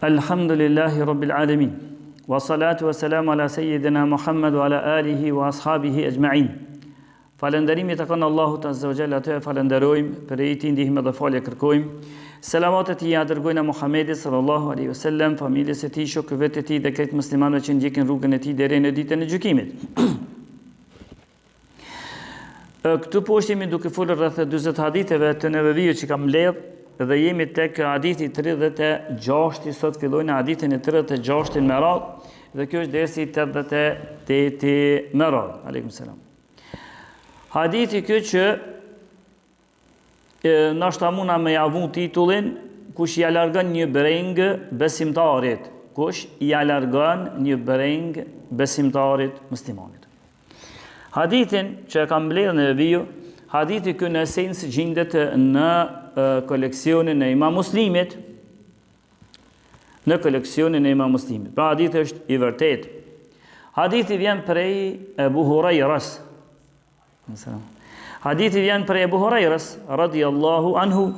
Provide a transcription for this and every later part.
Alhamdulillahi Rabbil Alamin. Wa salatu wa salamu ala Sayyidina Muhammad wa ala alihi wa ashabihi ajma'in. Falënderimi të kanë Allahut Azza wa Jalla, atë falenderojmë, për e ti ndihmë dhe falje kërkojmë. Selavatet i ja dërgojna Muhammedit sallallahu alaihi wasallam, familjes e tij, shokëve të tij dhe këtë muslimanëve që ndjekin rrugën e tij deri në ditën e gjykimit. Këtu poshtë jemi duke folur rreth 40 haditheve të Neveviut që kam mbledh dhe jemi tek hadithi 36, sot fillojnë hadithin e 36 me radhë dhe kjo është dersi 88 me radhë. Aleikum selam. Hadithi kjo që nashta muna me javu titullin kush ja largon një breng besimtarit. Kush ja largon një breng besimtarit muslimanit. Hadithin që kam mbledhur në Neveviu, hadithi ky në esencë gjendet në koleksionin e Imam Muslimit. Në koleksionin e Imam Muslimit. Pra hadithi është i vërtet. Hadithi vjen prej Ebu Hurajras. Hadithi vjen prej Ebu Hurajras radhiyallahu anhu,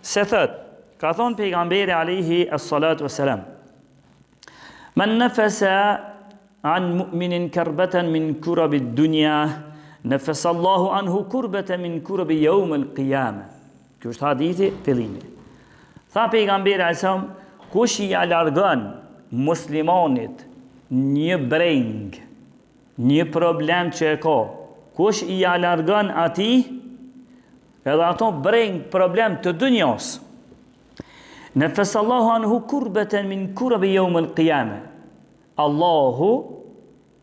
se thot, ka thonë pejgamberi alayhi as-salatu was-salam: "Man nafasa an mu'minin karbatan min kurabi ad-dunya, nafasa Allahu anhu kurbatan min kurabi yawm al-qiyamah." Kjo është hadithi fillimi. Tha pejgamberi alayhis, kush i largon muslimanit një breng, një problem që e ka, kush i largon atij edhe ato breng problem të dunjos, nafasallahu anhu kurbatan min kurabi yawm al-qiyamah. Allahu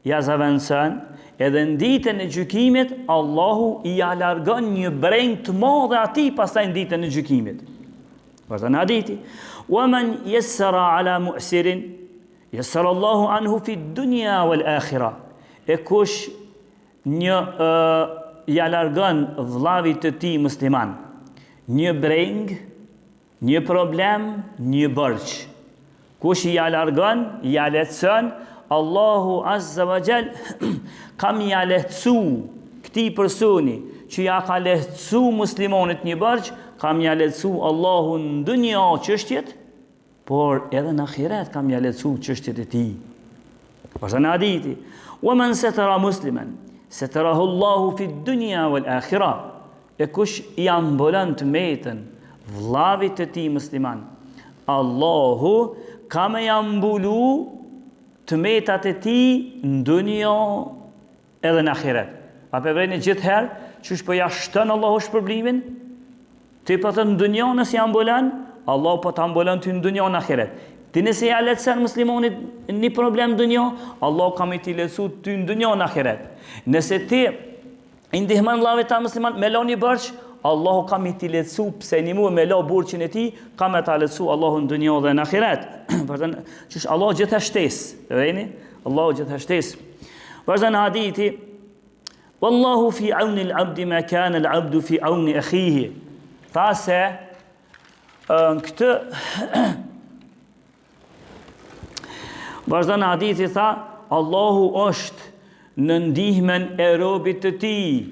ja zaventson edhe në ditën e gjykimit, Allahu i largon një breng të madhe atij pastaj në ditën e gjykimit. Vazhdon hadithi: "Wa man yassara ala mu'sirin, yassara Allahu anhu fi dunya wal akhirah." E kush ja largon vllavit të tij musliman një breng, një problem, një borxh. Kush i largon, ja lehtëson, Allahu Azza wa Jall kam ja lehtësu këtij personi që ja ka lehtësu muslimonit një borxh, kam ja lehtësu Allahu në dunja çështjet, por edhe në ahiret kam ja lehtësu çështjet e tij. Vazhdon hadithi: "Wa man satara musliman, satarahu Allahu fi dunya wal akhirah." E kush i ambulon të metën vllavit të tij musliman, Allahu ka me ambulu të metat e tij në dunja edhe në ahiret. A pe vrejnë gjithherë që është po ja shton Allahu shpërblimin? Ti po të në dunja nësi ambulan, Allahu po të ambulan të në dunja në ahiret. Ti nëse ja letësen muslimonit një problem në dunja, Allahu ka me ti letësu të në dunja në ahiret. Nëse ti indihman vllavit ta musliman me lo një borxh, Allahu ka me ti letësu pse një muaj me lo burqin e ti, ka me ta letësu Allahu në dunja dhe në ahiret. Qësh Allahu gjitha shtes, vejni? Allahu gjitha shtes. Vazhdan hadithi: "Wallahu fi auni al-abdi ma kana al-abdu fi auni akhihi." Tha se në këtë vazhdan hadithi tha, Allahu është në ndihmën e robit të tij,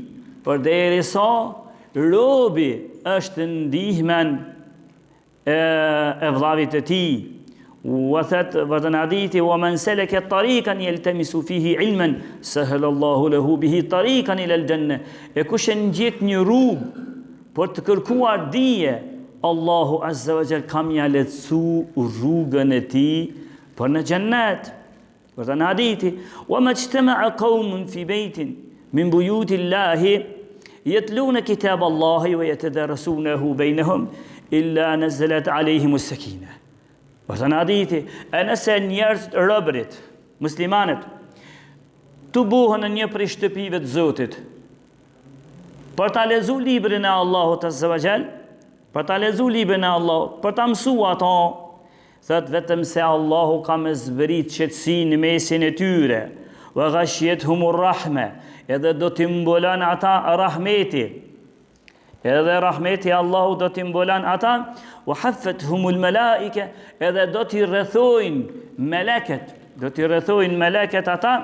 përderisa robi është në ndihmën e vllavit të tij. Vazhdon hadithi: "Wa man salaka tariqan yaltamisu fihi ilman, sahala Allahu lahu bihi tariqan ila al-janna." E kush e ndjek një rrugë për të kërkuar dije, Allahu Azza wa Jall kam ja lehtësu rrugën e tij për në xhennet. Vazhdon hadithi: "Wa ma ijtama'a qaumun fi baytin min buyuti Allahi yatluna kitab Allahi wa yatadarasunahu bainahum illa nazalat alayhim as-sakinah." Vazhdon hadithi: "E nëse njerëzit robërit, muslimanët, të buhen në një prej shtëpive të Zotit, për ta lexuar librin e Allahut Azza wa Jall, për ta lexuar librin e Allahut, për ta mësuar ato, thot vetëm se Allahu ka me zbrit qetësinë në mesin e tyre, wa ghashiyatuhumur rahme, edhe do t'i mbulon ata rahmeti, edhe rahmeti Allahu do t'i mbulon ata, wa haffatuhumul malaika, edhe do t'i rrethojnë meleket, do t'i rrethojnë meleket ata,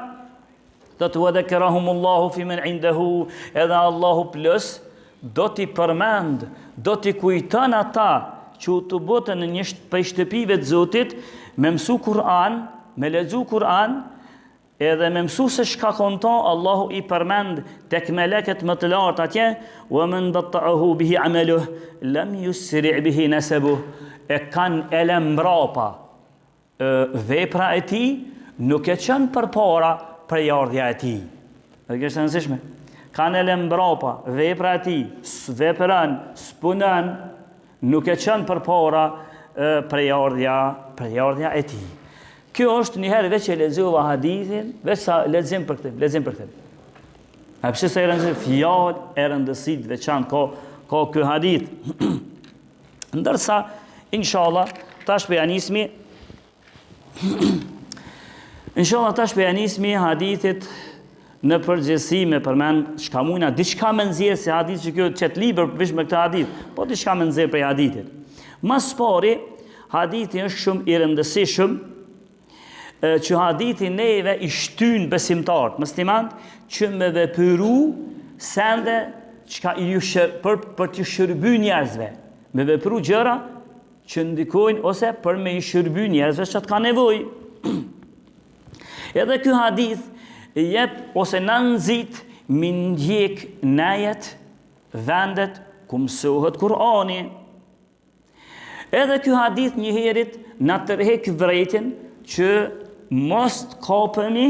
do të wadhakarahumullahu fi man indahu, edhe Allahu plus do t'i përmend, do t'i kujton ata që të botën në një prej shtëpive të Zotit, me mësu Kur'an, me lexu Kur'an, edhe me mësu se shka konton, Allahu i përmend tek meleket më të lartë atje, wa man batta'ahu bihi amaluh lam yusri' bihi nasabuh, e kanë elem mbrapa vepra e tij, nuk e qenë përpara prejardhja e tij. Dhe kjo është e rëndësishme. Kanë elem mbrapa vepra e tij, vepran, spunan, nuk e qenë përpara prejardhja e tij. Kjo është njëherë veç e lexova hadithin, veç sa lexim për këtë. A pse sa e rëndësishme fjalë e rëndësit veçantë ka ky hadith. Ndërsa inshallah tash po ja nismi hadithit në përgjithësi me përmend çka mundna diçka më nxjerr se hadith që kjo çet libër veç me këtë hadith, po diçka më nxjerr për hadithit. Mas pari, hadithi është shumë i rëndësishëm, që hadithi neve i shtyn besimtarët, muslimanët, që me vepru sende për të shërby njerëzve, me vepru gjëra që ndikojnë ose për me i shërby njerëzve që të ka nevojë. Edhe ky hadith jep ose na nxit mi ndjek nejet vendet ku mësohet Kur'ani. Edhe ky hadith njëherit na tërheq vërejtjen që mos të kapemi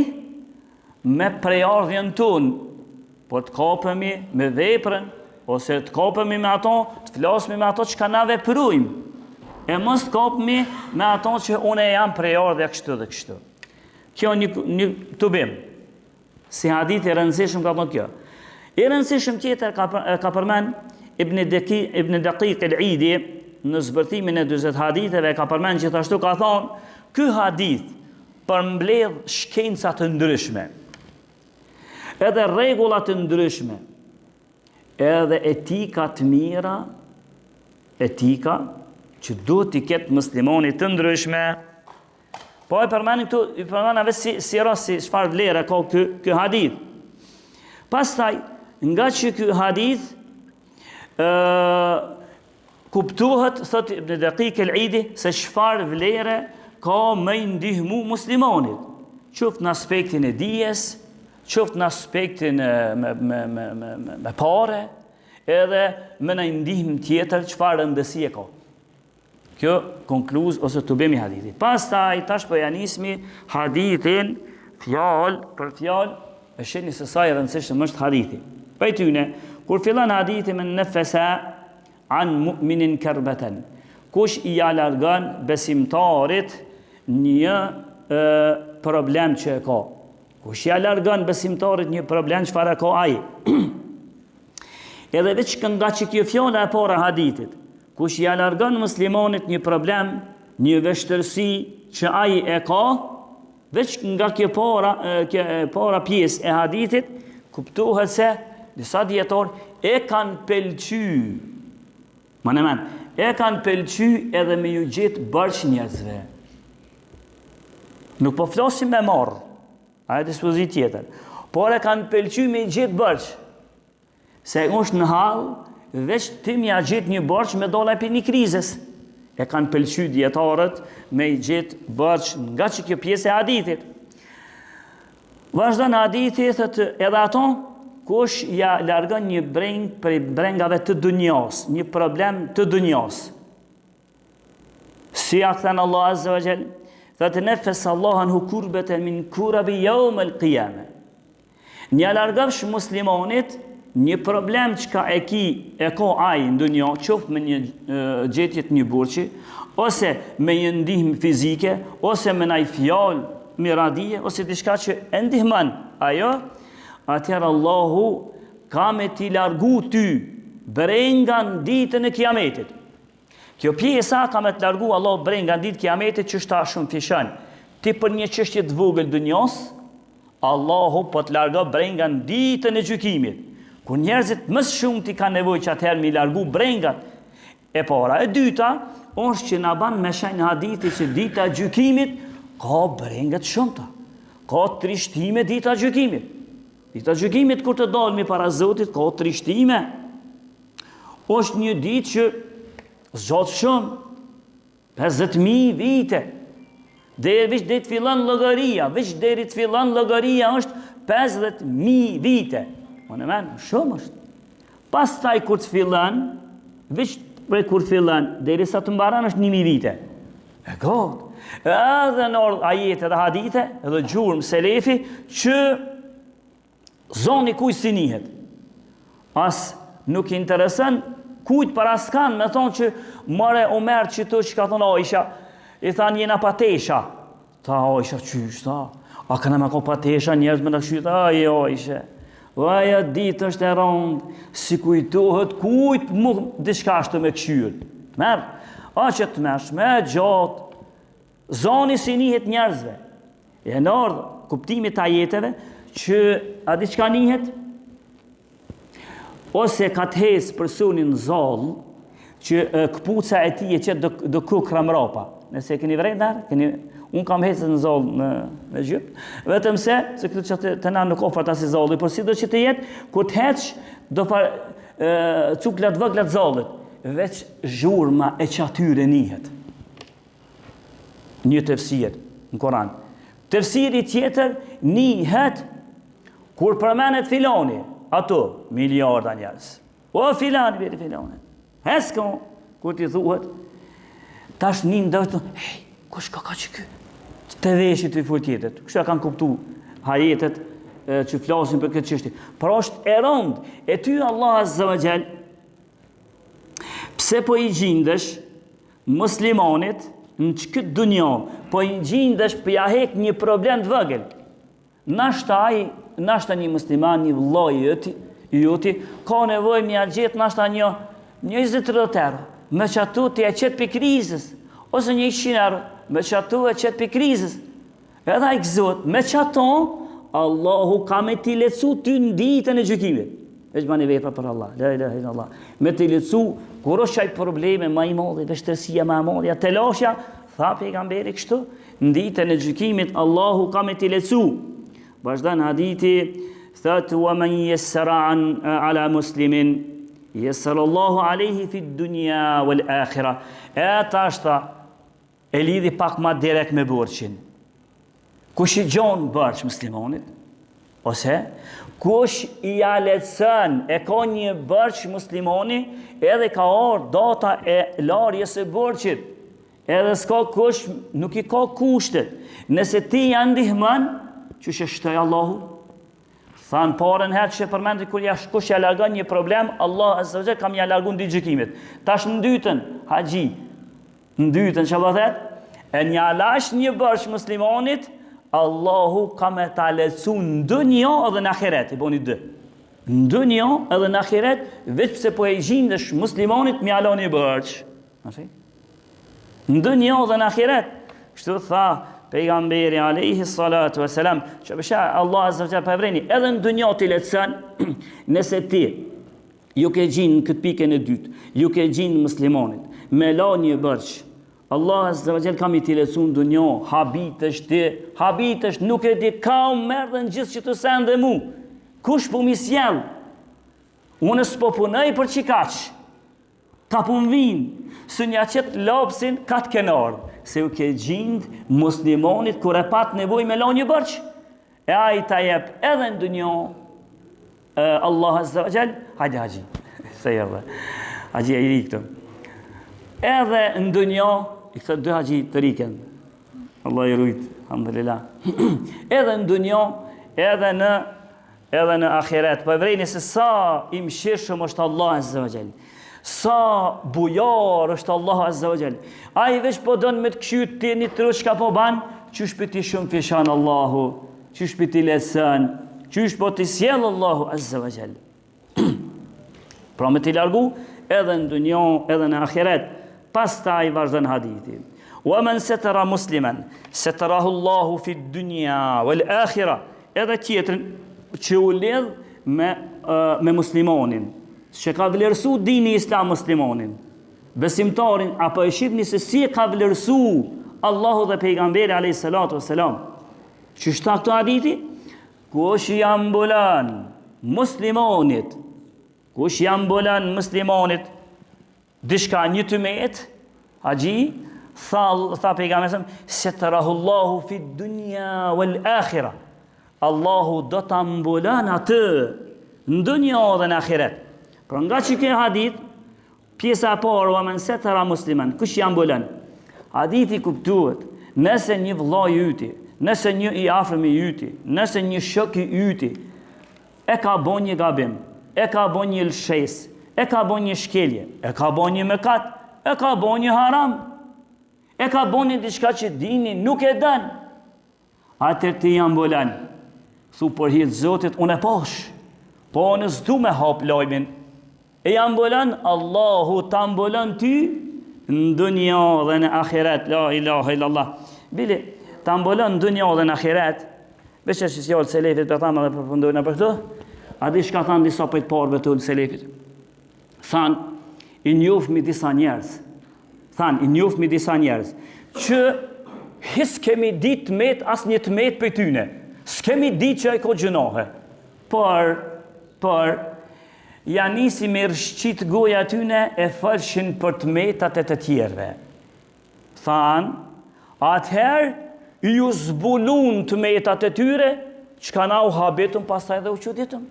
me prejardhjen tonë, po të kapemi me veprën, ose të kapemi me ato, të flasmi me ato që ka na veprujmë, e mos të kapemi me ato që une jam prejardhja kështu dhe kështu. Kjo një të bim. Si hadith i rëndësishëm ka thonë kjo. I rëndësishëm tjetër ka përmen Ibn Daqiq al-Idi në zbërtimin e 40 haditheve, ka përmen gjithashtu ka thonë, ky hadith përmbledh shkenca të ndryshme, edhe rregullat të ndryshme, edhe etika të mira, etika që duhet t'i ketë muslimanit të ndryshme. Po e përmenin këtu, i përmenin vetë si rast si çfarë vlere ka ky hadith. Pastaj, nga që ky hadith kuptohet, thot Ibn Daqiq al-Idi, se çfarë vlere ka me ndihmu muslimanit, qoftë në aspektin e dijes, qoftë në aspektin me pare, edhe me në ndihmë tjetër çfarë rëndësie ka. Kjo konkluz ose të bemi hadithit. Pastaj tash po ja nismi hadithin fjalë për fjalë, e shihni se sa i rëndësishëm është hadithi. Prej tyne, kur fillon hadithi me nefesa an mu'minin kerbeten, kush i ja largon besimtarit një problem që e ka. Kush ja largon besimtarit një problem çfarë ka ai. Edhe veç nga që kjo fjala e para hadithit, kush ja largon muslimanit një problem, një vështërsi që ai e ka, veç nga kjo para pjesë e hadithit, kuptohet se disa dietar e kanë pëlqy. E kanë pëlqy edhe me ju gjetë bërç njerëzve. Nuk po flasim me marrë, a e dispozit tjetër, por e kanë pëlqy me gjetë bërç. Se është në hall, veç ti mja gjetë një bërç me dola për një krizës. E kanë pëlqy dietarët me gjetë bërç nga që kjo pjesë e hadithit. Vazhdon hadithi, thëtë edhe ato, kush ja largon një breng për brengave të dunjas, një problem të dunjas. Si a këthen Allah Azza wa Jall, thëtë nefes Allahan hu kurbeten min kurabi jawm al-qiyame. Një largavsh muslimonit një problem që ka e ka ai në dunja, qoftë me një gjetjet një burqi, ose me një ndihmë fizike, ose me një fjalë miradije, ose diçka që e ndihman ajo, atëherë Allahu ka me t'i largu ty brengan ditën e kiametit. Kjo pjesa ka me t'largu Allahu brengan ditë kiametit që shta shumë fishën. Ti për një çështje të vogël dunjos, Allahu po t'largo brengan ditën e gjykimit. Kur njerëzit më shumë ti ka nevojë që atëherë mi largu brengat e para. E dyta, është që na ban me shenjë hadithi që dita e gjykimit ka brengat shumëta. Ka trishtime dita e gjykimit. Dita e gjykimit kur të dalmi para Zotit ka trishtime. Është një ditë që Zgjat shumë, 50.000 vite. Deri të fillon llogaria, deri të fillon llogaria është 50.000 vite. Unë men, shumë është. Pastaj kur të fillon, prej kur të fillon, deri sa të mbaron është 1.000 vite. E God. Edhe në ajete dhe hadithe, edhe gjurmë selefi, që zoni kuj si nihet. As nuk interesën kujt para s'kan me thonë që more Omer që të që ka thonë Aisha, i thanë jena patesha. Ta Aisha qysh, ta? A këna me ko patesha njerëz me në këshyta? Aisha. Vaja ditë është e rondë, si kujtohet kujt mu diçka është me këshyrë. Merë, a që të mersh me gjatë, zoni si nihet njerëzve. E në ardhë, kuptimit ajeteve, që a diçka nihet, ose ka të hesë personin zallë, që këpuca e ti e që do kukra mrapa. Nëse keni vrejt nërë, unë kam hesë në zallë në gjypë, vetëm se këtë që të na nuk ofert asë i zallë, por si do që të jetë, kur të heqë, do pa cuklat vëglat zallët, veç zhurma e që atyre nihet. Një tefsir në Koran. Tefsiri tjetër nihet kur përmenet filoni, ato, miliarda njerëz. O filani, beri filoni. Heska mu, kur t'i thuhet, tash një ndërë të, hej, kush ka që ky? Të veshit të full tjetët. Kështu kanë kuptu hajetet që flasin për këtë çështje. Por është e rëndë, e ty Allah Azza wa Jall, pse po i gjindesh muslimanit në këtë dunjë, po i gjindesh për ja hek një problem të vogël. Nashta një musliman, një vëllai joti, ka nevojë me ja gjetë nashta një 20-30 euro, me çatu ti e qet për krizës, ose 100 euro, me çatu e qet për krizës. Edhe ai gëzot, me çatu Allahu ka me t'i lecu ty në ditën e gjykimit. Veç bani vepra për Allah, la ilaha illallah. Me t'i lecu, kur është qaj probleme ma i madhe, vështërsia ma i madhe, telashja, tha pejgamberi kështu, në ditën e gjykimit Allahu ka me t'i lecu. Vazhdan hadithi, thëtë, wa man yessara ala muslimin, yessara Allahu alaihi fi dunya wal akhira. E tashta, e lidhi pak ma direkt me borçin. Kush i gjon borç muslimanit? Ose, kush i aletësën e ka një borç muslimani, edhe ka orë data e larjes e borçit, edhe s'ka kush, nuk i ka kushtet. Nëse ti janë ndihman, që shtoj Allahu, thanë parën herë që përmendi kur kush ja largon një problem, Allah Azza wa Jall kam ja largun ditë gjykimit. Tash në dytën, haxhi, në dytën që vëthet, e një alash një borç muslimanit, Allahu ka me ta lecu në dunjo edhe në ahiret, i boni dë. Në dunjo edhe në ahiret, veç pëse po e gjindesh muslimanit me alon një borç. Në dunjo edhe në ahiret. Kështu tha pejgamberi alayhi salatu wassalam, që bësha Allah Azza wa Jall përvreni, edhe në dunjo t'i lecën, nëse ti, ju ke gjinë në këtë pikën e dytë, ju ke gjinë muslimanit, me la një borç, Allah Azza wa Jall kam i t'i lecu në dunjo, habitesh nuk e di ka u merdhe në gjithë që të sende mu, kush po mi sjell, unë s'po punoj për qikaq, ta pun vinë, së një qëtë lopsin ka të kenarë, se u ke gjindë muslimonit kur e pat nevoj me la një borç, e a i ta jep edhe në dunjo, Allah Azza wa Jall, hajde haxhi, se jërë, haxhi e i rikëtëm, edhe në dunjo, i këtë dy haxhi të riken, Allah i rujtë, alhamdulillah, edhe në dunjo, edhe në akhiret, për vrejni se sa im shirëshëm është Allah Azza wa Jall, sa bujar është Allah Azza wa Jall. A i veç po dënë me të këshyt ti një të rëqka po banë, qysh për ti shumë fishan Allahu, qysh për ti lesën, qysh po ti sjellë Allahu Azza wa Jall. Pra me ti largu, edhe në dunjo, edhe në akhiret, pas ta i vazhdën hadithi. Wa man satara musliman, satarahu Allahu fi dunya wal akhira. Edhe tjetrin që u lidh me muslimonin, që ka vlerësu dini islam muslimonin, besimtarin, apo e shqipni se si ka vlerësu Allahu dhe pejgamberi alayhi salatu wassalam. Që shta këto hadithi? Kush jam bolan muslimonit, dishka një të metë, haji, tha pejgamberi, setarahullahu fi dunya wal akhirah. Allahu do ta mbulon atë në dunja dhe në ahiret. Por nga që ke hadith, pjesa e parë, wa man satara musliman, kush ja mbulon? Hadithi kuptuhet, nëse një vëllai yti, nëse një i afërm i yti, nëse një shok i yti e ka bën një gabim, e ka bën një lëshes, e ka bën një shkelje, e ka bën një mëkat, e ka bën një haram, e ka bën një diçka që dini nuk e dan, atër ti janë mbulon. Thu për hir të Zotit, unë e pash, po unë s'du me hap lajmin. E janë mbulon, Allahu ta mbulon ty në dunja dhe në ahiret. La ilaha illallah. Bili, ta mbulon në dunja dhe në ahiret, veç që sjallë selefit për thamë dhe përfundojnë për këto, a di shka thanë disa për të parëve të selefit. Thanë, i njofë disa njerëz. Thanë, i njofë disa njerëz, që his kemi ditë met, as një të met për tyne. S'kemi ditë që e ko gjënohe. Por, janë nisi me rëshqit goja tyne e fërshin për të metat e të tjerve. Thanë, atëherë ju zbulun të metat e tyre, që ka na u habetëm pasaj dhe u quditëm.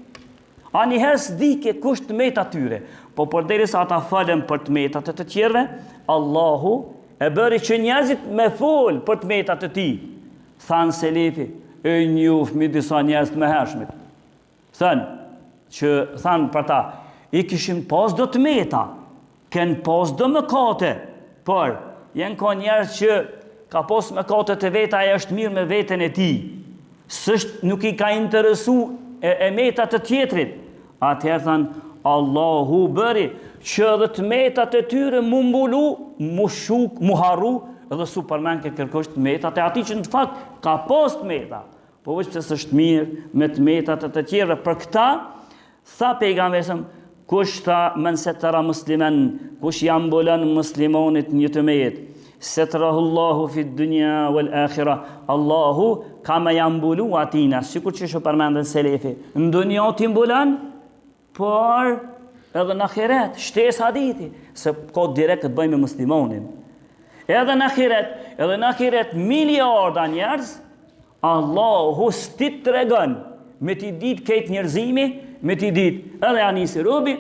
A njëherë s'dike kusht të metat tyre, po për deri sa ata falem për të metat e të tjerve, Allahu e bëri që njerëzit me fol për të metat e ti. Thanë selefi, e njuf mi disa njerëz të mëhershmit. Thanë për ta, i kishim pas do të meta, ken pas do mëkate, por jenë ka njerëz që ka pas mëkate të veta, e është mirë me veten e ti. Sështë nuk i ka interesu e metat të tjetrit. Atëherë thanë, Allahu bëri që edhe të metat e tyre mu mbulu, mu shuk, mu harru, edhe Superman ke kërkosh të metat e ati që në fakt ka pas të meta. Po veç pëse s'është mirë me të metat e të tjere. Për këta, tha pejgamberi, kush tha men setara muslimen, kush jam mbulon muslimonit një të met, setarahullahu fi dunya wal akhirah, Allahu ka me jam mbulu atina, sikur që shë përmendën selefi, në dunja ti mbulon, por edhe në ahiret, shtes hadithi, se ka direkt të bëjmë me muslimonin. Edhe në ahiret miliarda njerëz, Allahu s'tit të regon, me ti dit këtë njerëzimi, me ti dit edhe anisi rubi,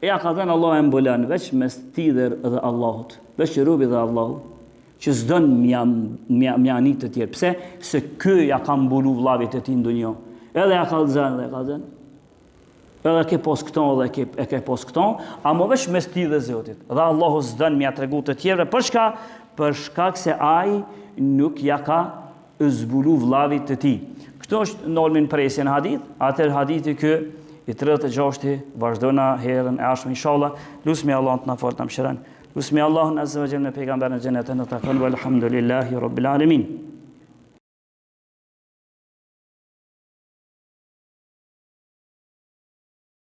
e ja ka dhenë Allah e mbulon, veç me stidher edhe Allahut, veç rubi dhe Allahut, që s'don mja anit të tjerë. Pse? Se kë ja ka mbulu vlavit e ti në dunjo. Edhe ja ka dhenë, edhe ke pos këton dhe e ke pos këton, a më veç me stidhe Zotit. Dhe Allahu s'don mja tregu të tjerë, për shkak se ai nuk ja ka zbulu vllavit të ti. Kështu është nolmin presje në hadith, atër hadithi kë i 36 vazhdojna herën e ashme inshallah. Lusmi Allah të na fort në mshirën. Lusmi Allah në azze vë gjellë në pejgamber në gjenet e në takon, vë alhamdulillahi rabbil alamin.